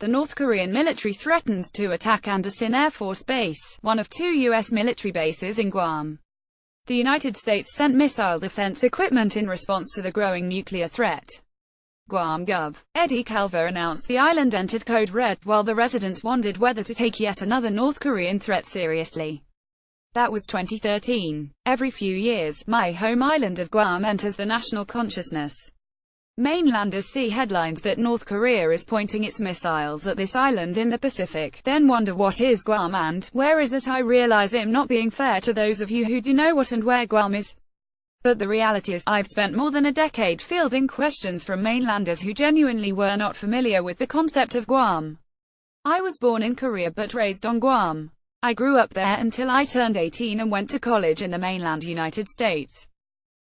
The North Korean military threatened to attack Andersen Air Force Base, one of 2 U.S. military bases in Guam. The United States sent missile defense equipment in response to the growing nuclear threat. Guam Gov. Eddie Calver announced the island entered Code Red, while the residents wondered whether to take yet another North Korean threat seriously. That was 2013. Every few years, my home island of Guam enters the national consciousness. Mainlanders see headlines that North Korea is pointing its missiles at this island in the Pacific, then wonder what is Guam and where is it. I realize I'm not being fair to those of you who do know what and where Guam is. But the reality is, I've spent more than a decade fielding questions from mainlanders who genuinely were not familiar with the concept of Guam. I was born in Korea but raised on Guam. I grew up there until I turned 18 and went to college in the mainland United States.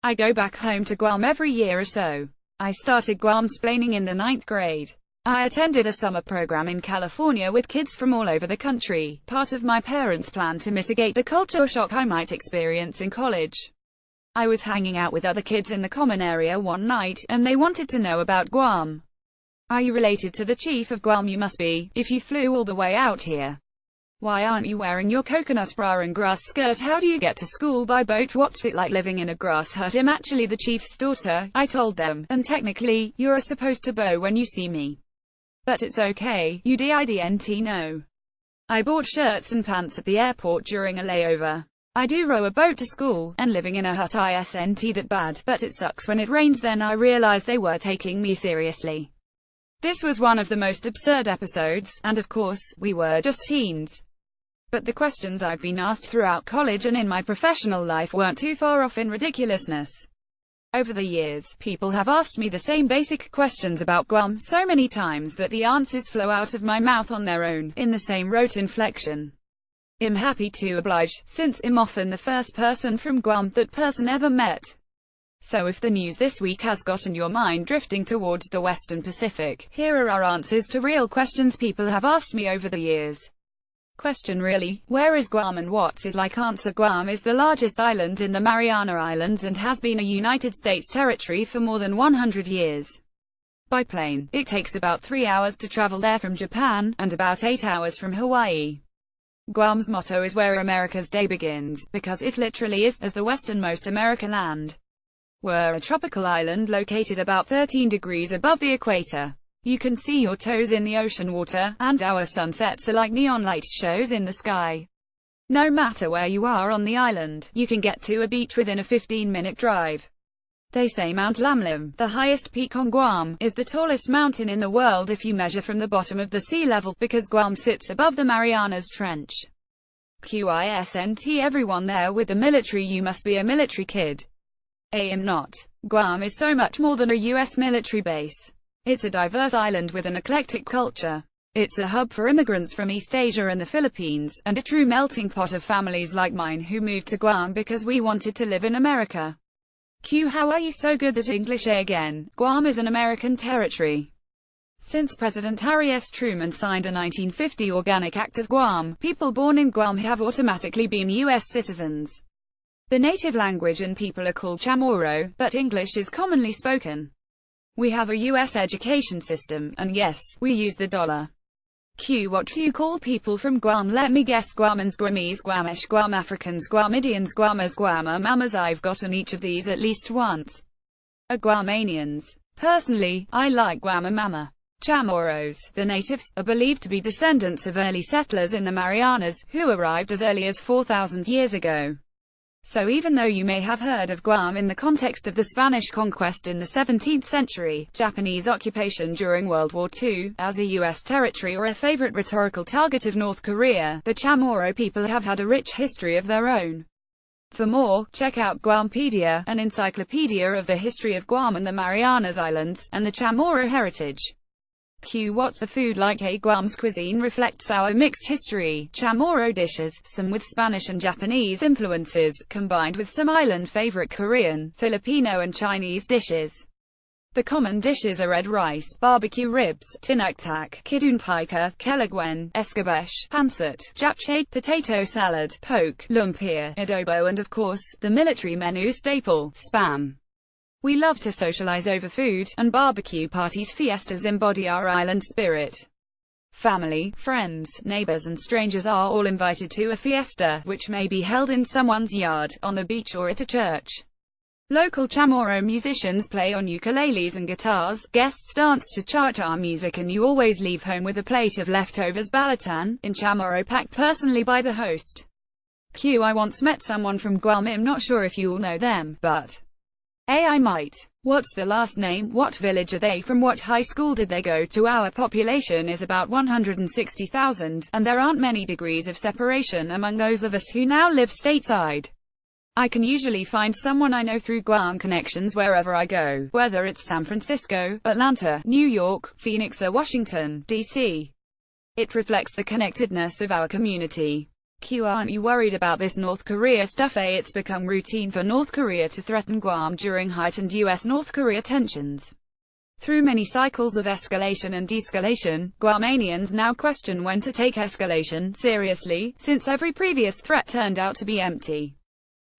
I go back home to Guam every year or so. I started Guamsplaining in the 9th grade. I attended a summer program in California with kids from all over the country, part of my parents' plan to mitigate the culture shock I might experience in college. I was hanging out with other kids in the common area one night, and they wanted to know about Guam. Are you related to the chief of Guam? You must be, if you flew all the way out here. Why aren't you wearing your coconut bra and grass skirt? How do you get to school by boat? What's it like living in a grass hut? I'm actually the chief's daughter, I told them, and technically, you're supposed to bow when you see me. But it's okay, you didn't know. I bought shirts and pants at the airport during a layover. I do row a boat to school, and living in a hut isn't that bad, but it sucks when it rains. Then I realized they were taking me seriously. This was one of the most absurd episodes, and of course, we were just teens. But the questions I've been asked throughout college and in my professional life weren't too far off in ridiculousness. Over the years, people have asked me the same basic questions about Guam so many times that the answers flow out of my mouth on their own, in the same rote inflection. I'm happy to oblige, since I'm often the first person from Guam that person ever met. So if the news this week has gotten your mind drifting towards the Western Pacific, here are our answers to real questions people have asked me over the years. Question: really, where is Guam and what's it like? Answer: Guam is the largest island in the Mariana Islands and has been a United States territory for more than 100 years. By plane, it takes about 3 hours to travel there from Japan, and about 8 hours from Hawaii. Guam's motto is "Where America's Day Begins," because it literally is, as the westernmost American land. We're a tropical island located about 13 degrees above the equator. You can see your toes in the ocean water, and our sunsets are like neon light shows in the sky. No matter where you are on the island, you can get to a beach within a 15-minute drive. They say Mount Lamlam, the highest peak on Guam, is the tallest mountain in the world if you measure from the bottom of the sea level, because Guam sits above the Marianas Trench. Quisnt everyone there with the military? You must be a military kid. I'm not. Guam is so much more than a U.S. military base. It's a diverse island with an eclectic culture. It's a hub for immigrants from East Asia and the Philippines, and a true melting pot of families like mine who moved to Guam because we wanted to live in America. How are you so good at English again? Guam is an American territory. Since President Harry S. Truman signed the 1950 Organic Act of Guam, people born in Guam have automatically been U.S. citizens. The native language and people are called Chamorro, but English is commonly spoken. We have a U.S. education system, and yes, we use the dollar. What do you call people from Guam? Let me guess: Guamans, Guamese, Guamish, Guam Africans, Guamidians, Guamas, Guamamamas. I've gotten each of these at least once. Guamanians. Personally, I like Guamamama. Chamorros, the natives, are believed to be descendants of early settlers in the Marianas, who arrived as early as 4,000 years ago. So even though you may have heard of Guam in the context of the Spanish conquest in the 17th century, Japanese occupation during World War II, as a U.S. territory or a favorite rhetorical target of North Korea, the Chamorro people have had a rich history of their own. For more, check out Guampedia, an encyclopedia of the history of Guam and the Marianas Islands, and the Chamorro heritage. What's the food like? Guam's cuisine reflects our mixed history. Chamorro dishes, some with Spanish and Japanese influences, combined with some island favorite Korean, Filipino and Chinese dishes. The common dishes are red rice, barbecue ribs, tinaktak, kidun pika, kelaguen, escabeche, pancit, japchae, potato salad, poke, lumpia, adobo and of course, the military menu staple, spam. We love to socialize over food, and barbecue parties fiestas embody our island spirit. Family, friends, neighbors and strangers are all invited to a fiesta, which may be held in someone's yard, on the beach or at a church. Local Chamorro musicians play on ukuleles and guitars, guests dance to cha-cha music, and you always leave home with a plate of leftovers balatan, in Chamorro packed personally by the host. I once met someone from Guam. I'm not sure if you all know them, but I might. What's the last name? What village are they from? What high school did they go to? Our population is about 160,000, and there aren't many degrees of separation among those of us who now live stateside. I can usually find someone I know through Guam connections wherever I go, whether it's San Francisco, Atlanta, New York, Phoenix or Washington, D.C. It reflects the connectedness of our community. Aren't you worried about this North Korea stuff? It's become routine for North Korea to threaten Guam during heightened US-North Korea tensions. Through many cycles of escalation and de-escalation, Guamanians now question when to take escalation seriously, since every previous threat turned out to be empty.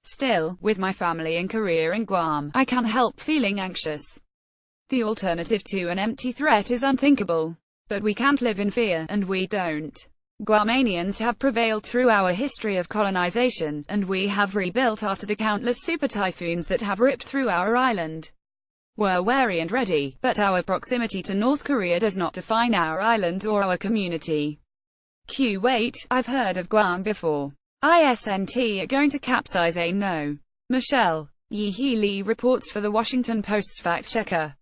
Still, with my family and career in Guam, I can't help feeling anxious. The alternative to an empty threat is unthinkable. But we can't live in fear, and we don't. Guamanians have prevailed through our history of colonization, and we have rebuilt after the countless super typhoons that have ripped through our island. We're wary and ready, but our proximity to North Korea does not define our island or our community. Wait, I've heard of Guam before. Isn't it going to capsize? No. Michelle Yee Lee reports for the Washington Post's fact checker.